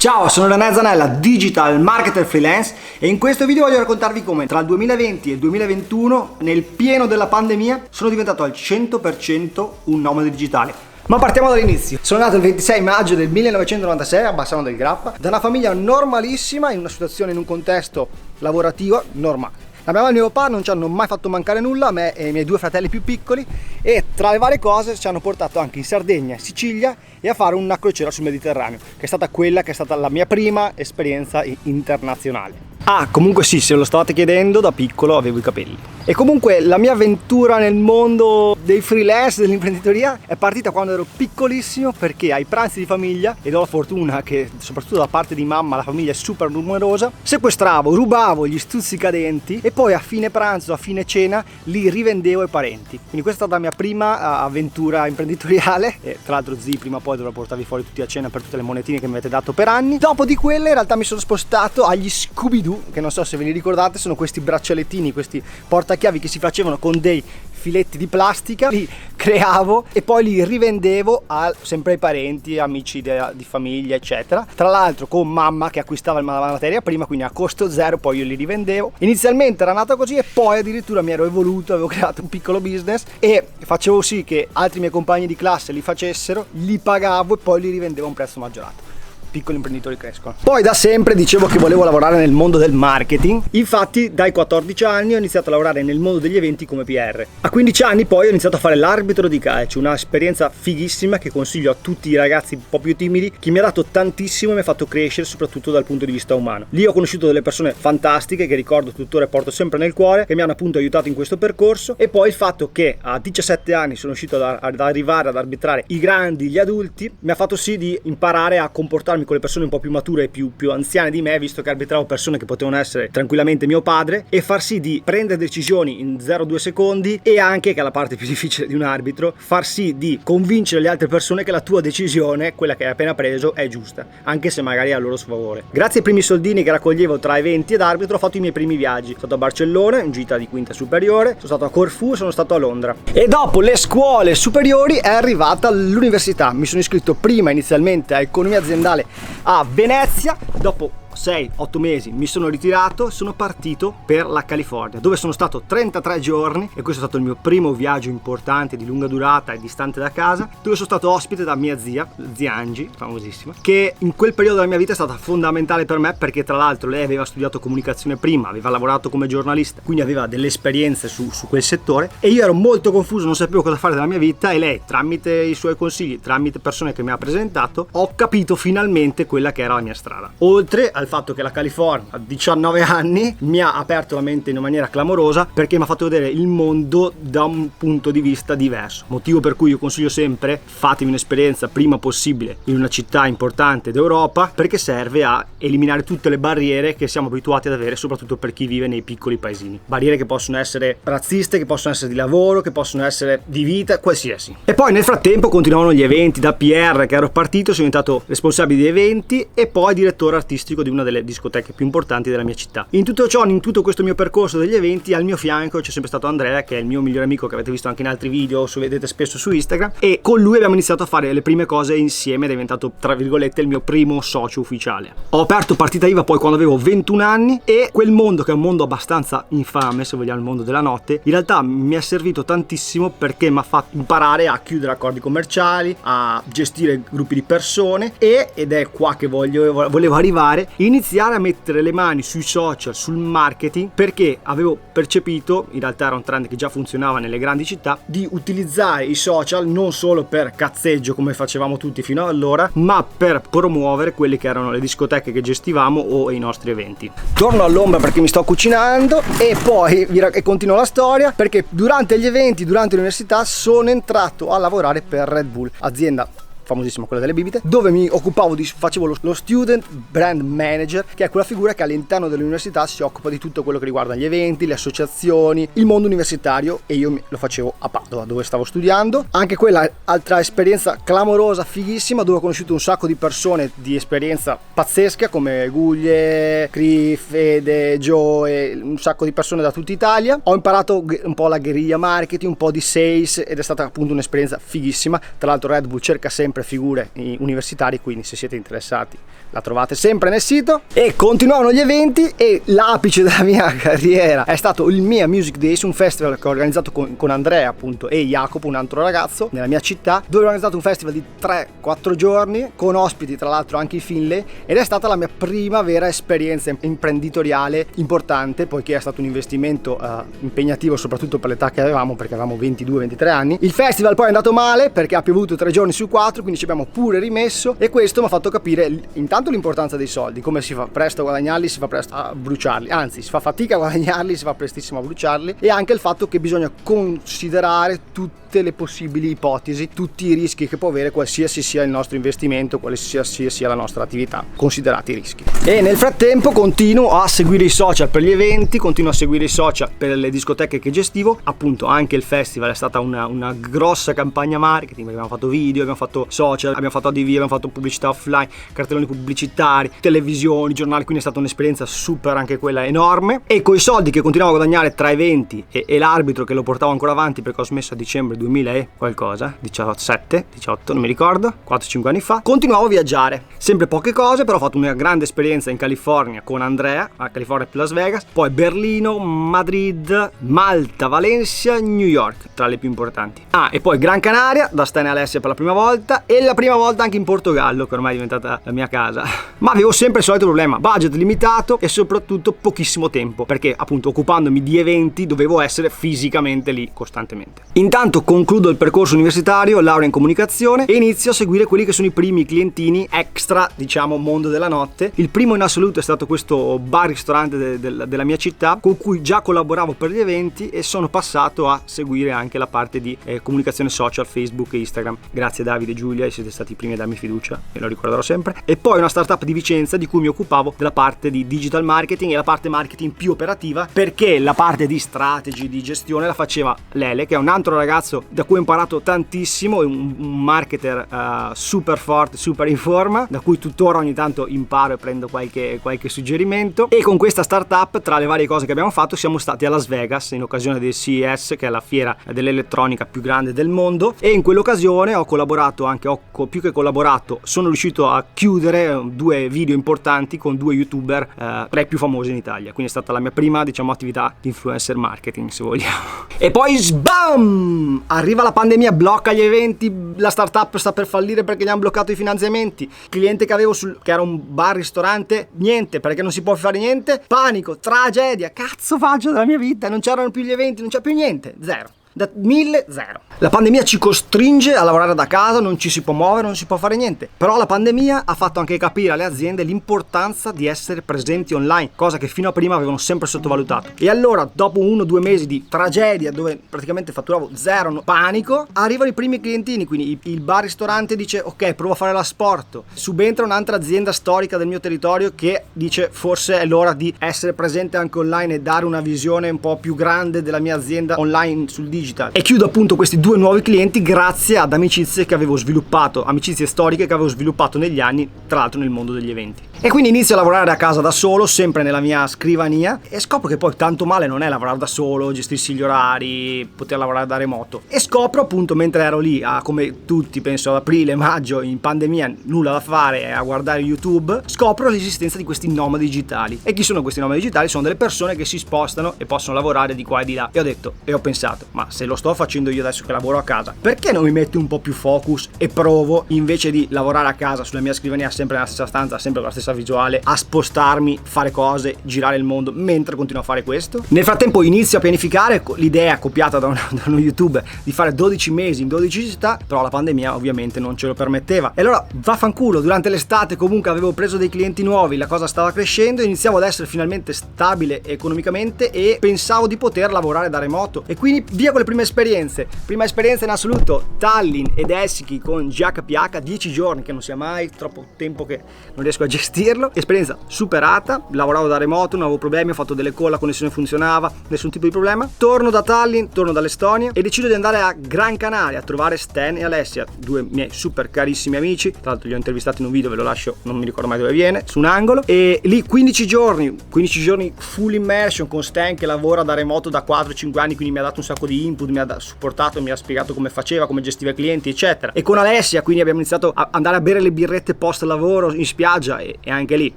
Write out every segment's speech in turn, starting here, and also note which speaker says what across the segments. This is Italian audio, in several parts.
Speaker 1: Ciao, sono René Zanella, Digital Marketer Freelance, e in questo video voglio raccontarvi come tra il 2020 e il 2021, nel pieno della pandemia, sono diventato al 100% un nomade digitale. Ma partiamo dall'inizio. Sono nato il 26 maggio del 1996 a Bassano del Grappa, da una famiglia normalissima, in una situazione, in un contesto lavorativo normale. La mia mamma e mio papà non ci hanno mai fatto mancare nulla, a me e ai miei due fratelli più piccoli, e tra le varie cose ci hanno portato anche in Sardegna e Sicilia e a fare una crociera sul Mediterraneo, che è stata la mia prima esperienza internazionale. Ah, comunque sì, se lo stavate chiedendo, da piccolo avevo i capelli. E comunque la mia avventura nel mondo dei freelance, dell'imprenditoria, è partita quando ero piccolissimo, perché ai pranzi di famiglia, ed ho la fortuna che soprattutto da parte di mamma la famiglia è super numerosa, sequestravo, rubavo gli stuzzicadenti e poi a fine pranzo, a fine cena, li rivendevo ai parenti. Quindi questa è stata la mia prima avventura imprenditoriale, e tra l'altro zii prima o poi dovrò portarvi fuori tutti a cena per tutte le monetine che mi avete dato per anni. Dopo di quelle in realtà mi sono spostato agli Scooby-Doo, che non so se ve li ricordate, sono questi braccialettini, questi portachiavi che si facevano con dei filetti di plastica, li creavo e poi li rivendevo sempre ai parenti, amici di famiglia, eccetera. Tra l'altro con mamma che acquistava la materia prima, quindi a costo zero, poi io li rivendevo. Inizialmente era nata così e poi addirittura mi ero evoluto, avevo creato un piccolo business e facevo sì che altri miei compagni di classe li facessero, li pagavo e poi li rivendevo a un prezzo maggiorato. Piccoli imprenditori crescono. Poi da sempre dicevo che volevo lavorare nel mondo del marketing, infatti dai 14 anni ho iniziato a lavorare nel mondo degli eventi come PR. A 15 anni poi ho iniziato a fare l'arbitro di calcio, una esperienza fighissima che consiglio a tutti i ragazzi un po' più timidi, che mi ha dato tantissimo e mi ha fatto crescere soprattutto dal punto di vista umano. Lì ho conosciuto delle persone fantastiche che ricordo tuttora e porto sempre nel cuore, che mi hanno appunto aiutato in questo percorso, e poi il fatto che a 17 anni sono riuscito ad arrivare ad arbitrare i grandi, gli adulti, mi ha fatto sì di imparare a comportarmi con le persone un po' più mature e più anziane di me, visto che arbitravo persone che potevano essere tranquillamente mio padre, e far sì di prendere decisioni in 0,2 secondi, e anche, che è la parte più difficile di un arbitro, far sì di convincere le altre persone che la tua decisione, quella che hai appena preso, è giusta, anche se magari è a loro sfavore. Grazie ai primi soldini che raccoglievo tra eventi ed arbitro ho fatto i miei primi viaggi. Sono stato a Barcellona in gita di quinta superiore, sono stato a Corfù, sono stato a Londra, e dopo le scuole superiori è arrivata l'università. Mi sono iscritto prima inizialmente a economia aziendale a Venezia, dopo 6-8 mesi mi sono ritirato, sono partito per la California, dove sono stato 33 giorni, e questo è stato il mio primo viaggio importante di lunga durata e distante da casa, dove sono stato ospite da mia zia Angie, famosissima, che in quel periodo della mia vita è stata fondamentale per me, perché tra l'altro lei aveva studiato comunicazione prima, aveva lavorato come giornalista, quindi aveva delle esperienze su quel settore, e io ero molto confuso, non sapevo cosa fare della mia vita, e lei, tramite i suoi consigli, tramite persone che mi ha presentato, ho capito finalmente quella che era la mia strada. Oltre al fatto che la California a 19 anni mi ha aperto la mente in maniera clamorosa, perché mi ha fatto vedere il mondo da un punto di vista diverso, motivo per cui io consiglio sempre: fatevi un'esperienza prima possibile in una città importante d'Europa, perché serve a eliminare tutte le barriere che siamo abituati ad avere, soprattutto per chi vive nei piccoli paesini, barriere che possono essere razziste, che possono essere di lavoro, che possono essere di vita, qualsiasi. E poi nel frattempo continuavano gli eventi. Da PR che ero partito sono diventato responsabile di eventi e poi direttore artistico di una delle discoteche più importanti della mia città. In tutto ciò, in tutto questo mio percorso degli eventi, al mio fianco c'è sempre stato Andrea, che è il mio migliore amico, che avete visto anche in altri video, vedete spesso su Instagram, e con lui abbiamo iniziato a fare le prime cose insieme, è diventato tra virgolette il mio primo socio ufficiale. Ho aperto partita IVA poi quando avevo 21 anni, e quel mondo, che è un mondo abbastanza infame, se vogliamo, il mondo della notte, in realtà mi è servito tantissimo, perché mi ha fatto imparare a chiudere accordi commerciali, a gestire gruppi di persone, ed è qua che volevo arrivare, iniziare a mettere le mani sui social, sul marketing, perché avevo percepito, in realtà era un trend che già funzionava nelle grandi città, di utilizzare i social non solo per cazzeggio come facevamo tutti fino ad allora, ma per promuovere quelle che erano le discoteche che gestivamo o i nostri eventi. Torno all'ombra perché mi sto cucinando, e poi continuo la storia, perché durante gli eventi, durante l'università, sono entrato a lavorare per Red Bull, azienda famosissima, quella delle bibite, dove mi occupavo facevo lo student brand manager, che è quella figura che all'interno dell'università si occupa di tutto quello che riguarda gli eventi, le associazioni, il mondo universitario, e io lo facevo a Padova, dove stavo studiando. Anche quella altra esperienza clamorosa, fighissima, dove ho conosciuto un sacco di persone di esperienza pazzesca, come Guglie, Criff, Fede, Joe, e un sacco di persone da tutta Italia. Ho imparato un po' la guerriglia marketing, un po' di sales, ed è stata appunto un'esperienza fighissima. Tra l'altro Red Bull cerca sempre sempre figure universitarie, quindi se siete interessati la trovate sempre nel sito. E continuavano gli eventi e l'apice della mia carriera è stato il Mia Music Days, un festival che ho organizzato con Andrea appunto e Jacopo, un altro ragazzo, nella mia città, dove ho organizzato un festival di 3-4 giorni con ospiti, tra l'altro anche i Finlay, ed è stata la mia prima vera esperienza imprenditoriale importante, poiché è stato un investimento impegnativo soprattutto per l'età che avevamo, perché avevamo 22-23 anni. Il festival poi è andato male perché ha piovuto 3 giorni su 4, quindi ci abbiamo pure rimesso, e questo mi ha fatto capire intanto l'importanza dei soldi, come si fa presto a guadagnarli, si fa presto a bruciarli, anzi si fa fatica a guadagnarli, si fa prestissimo a bruciarli, e anche il fatto che bisogna considerare tutte le possibili ipotesi, tutti i rischi che può avere qualsiasi sia il nostro investimento, qualsiasi sia la nostra attività, considerati i rischi. E nel frattempo continuo a seguire i social per gli eventi, continuo a seguire i social per le discoteche che gestivo, appunto anche il festival è stata una grossa campagna marketing, perché abbiamo fatto video, abbiamo fatto social, abbiamo fatto ADV, abbiamo fatto pubblicità offline, cartelloni pubblicitari, televisioni, giornali, quindi è stata un'esperienza super anche quella enorme. E con i soldi che continuavo a guadagnare tra eventi e l'arbitro che lo portavo ancora avanti, perché ho smesso a dicembre 2000 e qualcosa, 17, 18, non mi ricordo, 4-5 anni fa, continuavo a viaggiare, sempre poche cose, però ho fatto una grande esperienza in California con Andrea, a California più Las Vegas, poi Berlino, Madrid, Malta, Valencia, New York, tra le più importanti. E poi Gran Canaria, da Stan e Alessia per la prima volta, e la prima volta anche in Portogallo, che ormai è diventata la mia casa. Ma avevo sempre il solito problema, budget limitato e soprattutto pochissimo tempo, perché appunto occupandomi di eventi dovevo essere fisicamente lì costantemente. Intanto concludo il percorso universitario, laurea in comunicazione, e inizio a seguire quelli che sono i primi clientini extra, diciamo, mondo della notte. Il primo in assoluto è stato questo bar-ristorante della mia città, con cui già collaboravo per gli eventi, e sono passato a seguire anche la parte di comunicazione social, Facebook e Instagram. Grazie Davide e Giulia, siete stati i primi a darmi fiducia, e lo ricorderò sempre. E poi una startup di Vicenza di cui mi occupavo della parte di digital marketing e la parte marketing più operativa, perché la parte di strategy, di gestione la faceva Lele, che è un altro ragazzo da cui ho imparato tantissimo, è un marketer super forte, super in forma, da cui tuttora ogni tanto imparo e prendo qualche suggerimento. E con questa startup, tra le varie cose che abbiamo fatto, siamo stati a Las Vegas in occasione del CES, che è la fiera dell'elettronica più grande del mondo, e in quell'occasione ho collaborato anche, più che collaborato, sono riuscito a chiudere 2 video importanti con 2 youtuber tra i più famosi in Italia, quindi è stata la mia prima, diciamo, attività di influencer marketing, se vogliamo. E poi sbam! Arriva la pandemia, blocca gli eventi, la startup sta per fallire perché gli hanno bloccato i finanziamenti, il cliente che avevo che era un bar ristorante, niente, perché non si può fare niente, panico, tragedia, cazzo faccio della mia vita, non c'erano più gli eventi, non c'è più niente, zero. Da 1000, zero. La pandemia ci costringe a lavorare da casa, non ci si può muovere, non si può fare niente. Però la pandemia ha fatto anche capire alle aziende l'importanza di essere presenti online, cosa che fino a prima avevano sempre sottovalutato. E allora, dopo 1-2 mesi di tragedia, dove praticamente fatturavo zero, panico, arrivano i primi clientini, quindi il bar ristorante dice ok, provo a fare l'asporto. Subentra un'altra azienda storica del mio territorio che dice forse è l'ora di essere presente anche online e dare una visione un po' più grande della mia azienda online sul digital. E chiudo appunto questi 2 nuovi clienti grazie ad amicizie che avevo sviluppato, amicizie storiche che avevo sviluppato negli anni, tra l'altro nel mondo degli eventi. E quindi inizio a lavorare a casa da solo, sempre nella mia scrivania, e scopro che poi tanto male non è lavorare da solo, gestirsi gli orari, poter lavorare da remoto. E scopro appunto, mentre ero lì, come tutti penso ad aprile, maggio, in pandemia, nulla da fare, a guardare YouTube, scopro l'esistenza di questi nomadi digitali. E chi sono questi nomadi digitali? Sono delle persone che si spostano e possono lavorare di qua e di là. E ho detto, e ho pensato, ma se lo sto facendo io adesso che lavoro a casa, perché non mi metto un po' più focus e provo, invece di lavorare a casa sulla mia scrivania, sempre nella stessa stanza, sempre con la stessa visuale, a spostarmi, fare cose, girare il mondo mentre continuo a fare questo? Nel frattempo inizio a pianificare l'idea copiata da uno YouTube di fare 12 mesi in 12 città, però la pandemia ovviamente non ce lo permetteva. E allora vaffanculo, durante l'estate comunque avevo preso dei clienti nuovi, la cosa stava crescendo, iniziavo ad essere finalmente stabile economicamente e pensavo di poter lavorare da remoto. E quindi via con le prime esperienze. Prima esperienza in assoluto Tallinn ed Helsinki con GHPH, 10 giorni, che non sia mai troppo tempo che non riesco a gestire gestirlo. Esperienza superata, lavoravo da remoto, non avevo problemi, ho fatto delle call, la connessione funzionava, nessun tipo di problema. Torno da Tallinn, torno dall'Estonia e decido di andare a Gran Canaria a trovare Stan e Alessia, due miei super carissimi amici. Tra l'altro li ho intervistati in un video, ve lo lascio, non mi ricordo mai dove viene, su un angolo. E lì 15 giorni full immersion con Stan che lavora da remoto da 4-5 anni, quindi mi ha dato un sacco di input, mi ha supportato, mi ha spiegato come faceva, come gestiva i clienti, eccetera. E con Alessia quindi abbiamo iniziato a andare a bere le birrette post lavoro in spiaggia e anche lì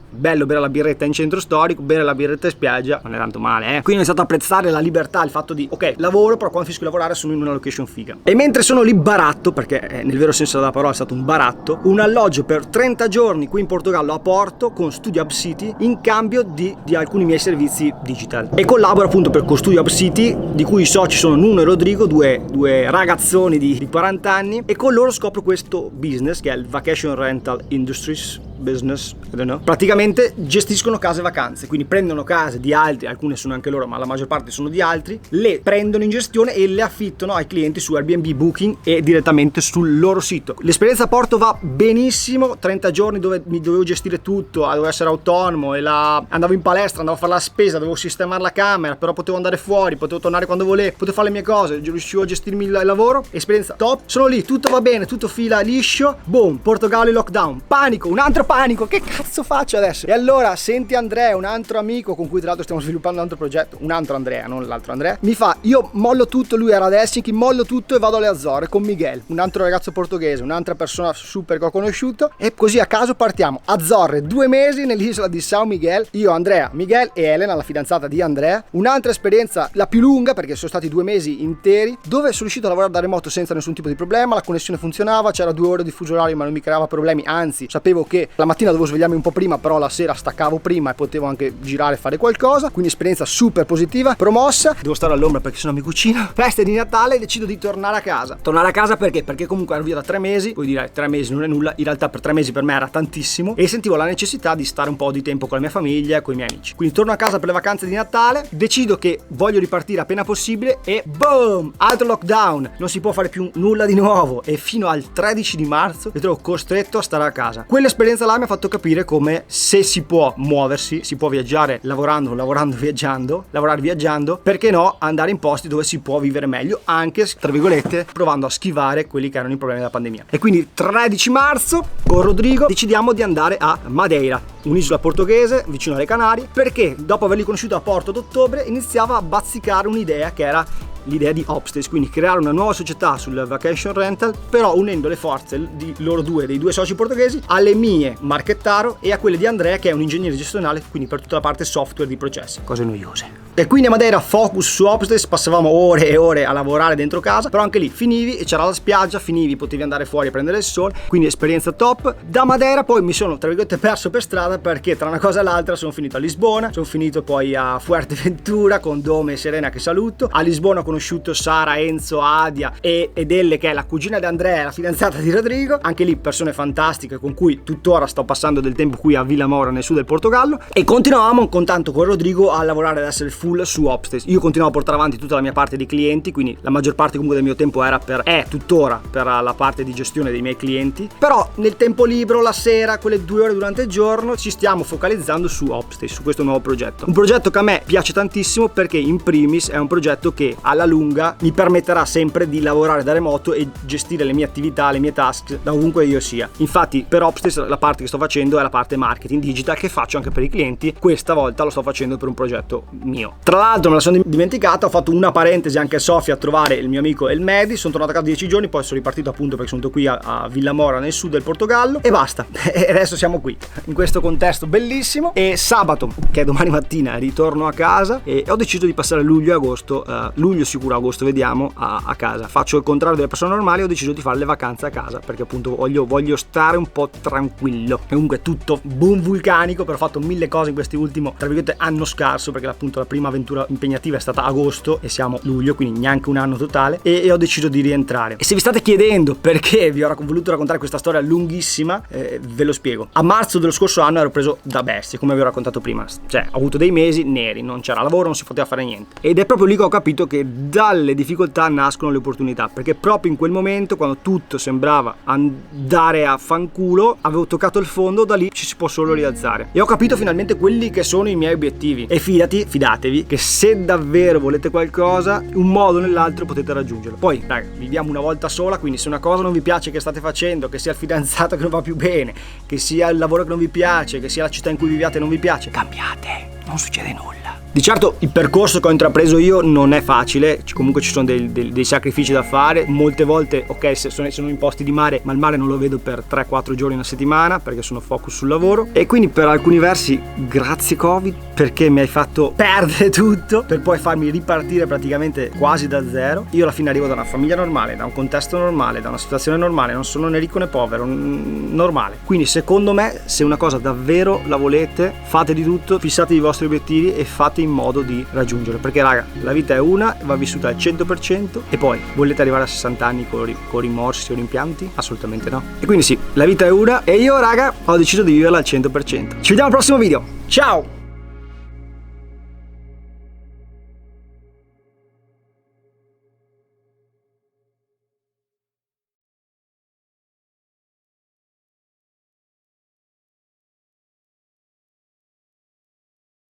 Speaker 1: bello bere la birretta in centro storico, bere la birretta in spiaggia non è tanto male, Quindi ho iniziato a apprezzare la libertà, il fatto di ok, lavoro, però quando finisco di lavorare sono in una location figa. E mentre sono lì baratto, perché nel vero senso della parola è stato un baratto, un alloggio per 30 giorni qui in Portogallo a Porto con Studio Hub City in cambio di alcuni miei servizi digital. E collaboro appunto con Studio Hub City, di cui i soci sono Nuno e Rodrigo, due ragazzoni di 40 anni, e con loro scopro questo business che è il Vacation Rental Industries business, I don't know. Praticamente gestiscono case vacanze, quindi prendono case di altri, alcune sono anche loro ma la maggior parte sono di altri, le prendono in gestione e le affittano ai clienti su Airbnb, Booking e direttamente sul loro sito. L'esperienza a Porto va benissimo, 30 giorni dove mi dovevo gestire tutto, dovevo essere autonomo e andavo in palestra, andavo a fare la spesa, dovevo sistemare la camera, però potevo andare fuori, potevo tornare quando volevo, potevo fare le mie cose, riuscivo a gestirmi il lavoro. Esperienza top, sono lì, tutto va bene, tutto fila liscio, boom, Portogallo in lockdown, panico, un altro panico, che cazzo faccio adesso? E allora senti Andrea, un altro amico con cui tra l'altro stiamo sviluppando un altro progetto, un altro Andrea, non l'altro Andrea, mi fa, io mollo tutto, lui era ad Helsinki, mollo tutto e vado alle Azzorre con Miguel, un altro ragazzo portoghese, un'altra persona super che ho conosciuto, e così a caso partiamo, Azzorre, 2 mesi nell'isola di São Miguel, io, Andrea, Miguel e Elena, la fidanzata di Andrea. Un'altra esperienza, la più lunga, perché sono stati 2 mesi interi, dove sono riuscito a lavorare da remoto senza nessun tipo di problema, la connessione funzionava, c'era 2 ore di fuso orario ma non mi creava problemi, anzi sapevo che la mattina dovevo svegliarmi un po' prima, però la sera staccavo prima e potevo anche girare e fare qualcosa, quindi esperienza super positiva, promossa. Devo stare all'ombra perché sennò mi cucino. Feste di Natale, decido di tornare a casa. Tornare a casa perché comunque ero via da 3 mesi, puoi dire 3 mesi non è nulla, in realtà per 3 mesi per me era tantissimo e sentivo la necessità di stare un po' di tempo con la mia famiglia e con i miei amici. Quindi torno a casa per le vacanze di Natale, decido che voglio ripartire appena possibile e boom, altro lockdown, non si può fare più nulla di nuovo e fino al 13 di marzo mi trovo costretto a stare a casa. Quell'esperienza là mi ha fatto capire come se si può muoversi, si può viaggiare lavorando viaggiando, lavorare viaggiando, perché no andare in posti dove si può vivere meglio, anche tra virgolette provando a schivare quelli che erano i problemi della pandemia. E quindi 13 marzo con Rodrigo decidiamo di andare a Madeira, un'isola portoghese vicino alle Canarie, perché dopo averli conosciuti a Porto ad ottobre iniziava a bazzicare un'idea che era l'idea di Opstays, quindi creare una nuova società sul vacation rental, però unendo le forze di loro due, dei 2 soci portoghesi, alle mie Marchettaro e a quelle di Andrea che è un ingegnere gestionale, quindi per tutta la parte software di processi, cose noiose. E quindi a Madeira focus su Opstays, passavamo ore e ore a lavorare dentro casa, però anche lì finivi e c'era la spiaggia, finivi, potevi andare fuori a prendere il sole, quindi esperienza top. Da Madeira poi mi sono tra virgolette perso per strada perché tra una cosa e l'altra sono finito a Lisbona, sono finito poi a Fuerteventura con Dome e Serena che saluto. A Lisbona ho conosciuto Sara, Enzo, Adia ed Elle che è la cugina di Andrea, la fidanzata di Rodrigo, anche lì persone fantastiche con cui tuttora sto passando del tempo qui a Vila Moura nel sud del Portogallo, e continuavamo con Rodrigo a lavorare ad essere full su Opstays. Io continuavo a portare avanti tutta la mia parte di clienti, quindi la maggior parte comunque del mio tempo era tuttora per la parte di gestione dei miei clienti, però nel tempo libero, la sera, quelle 2 ore durante il giorno, ci stiamo focalizzando su Opstays, su questo nuovo progetto. Un progetto che a me piace tantissimo perché in primis è un progetto che alla lunga mi permetterà sempre di lavorare da remoto e gestire le mie attività, le mie task da ovunque io sia. Infatti per Opstays la parte che sto facendo è la parte marketing digital che faccio anche per i clienti, questa volta lo sto facendo per un progetto mio. Tra l'altro me la sono dimenticata, ho fatto una parentesi anche a Sofia a trovare il mio amico El Medi, sono tornato a casa 10 giorni, poi sono ripartito appunto perché sono qui a Vila Moura nel sud del Portogallo e basta. E adesso siamo qui in questo contesto bellissimo e sabato, che è domani mattina, ritorno a casa e ho deciso di passare luglio e agosto, luglio sicuro, agosto vediamo, a casa. Faccio il contrario delle persone normali, ho deciso di fare le vacanze a casa perché appunto voglio stare un po' tranquillo. Comunque tutto boom vulcanico, però ho fatto 1000 cose in questi ultimo tra virgolette anno scarso, perché appunto la prima avventura impegnativa è stata agosto e siamo luglio, quindi neanche un anno totale, e ho deciso di rientrare. E se vi state chiedendo perché vi ho voluto raccontare questa storia lunghissima, ve lo spiego. A marzo dello scorso anno ero preso da bestie, come vi ho raccontato prima, cioè ho avuto dei mesi neri, non c'era lavoro, non si poteva fare niente, ed è proprio lì che ho capito che dalle difficoltà nascono le opportunità, perché proprio in quel momento, quando tutto sembrava andare a fanculo, avevo toccato il fondo, da lì ci si può solo rialzare e ho capito finalmente quelli che sono i miei obiettivi. E fidatevi che se davvero volete qualcosa, un modo o nell'altro potete raggiungerlo. Poi raga, viviamo una volta sola, quindi se una cosa non vi piace che state facendo, che sia il fidanzato che non va più bene, che sia il lavoro che non vi piace, che sia la città in cui viviate non vi piace, cambiate, non succede nulla. Di certo il percorso che ho intrapreso io non è facile, comunque ci sono dei sacrifici da fare. Molte volte, ok, se sono in posti di mare, ma il mare non lo vedo per 3-4 giorni una settimana perché sono focus sul lavoro. E quindi per alcuni versi grazie Covid, perché mi hai fatto perdere tutto per poi farmi ripartire praticamente quasi da zero. Io alla fine arrivo da una famiglia normale, da un contesto normale, da una situazione normale, non sono né ricco né povero, normale. Quindi secondo me, se una cosa davvero la volete, fate di tutto, fissatevi i vostri obiettivi e fate in modo di raggiungerlo, perché raga, la vita è una, va vissuta al 100%. E poi volete arrivare a 60 anni con rimorsi o rimpianti? Assolutamente no. E quindi sì, la vita è una e io raga ho deciso di viverla al 100%. Ci vediamo al prossimo video, ciao!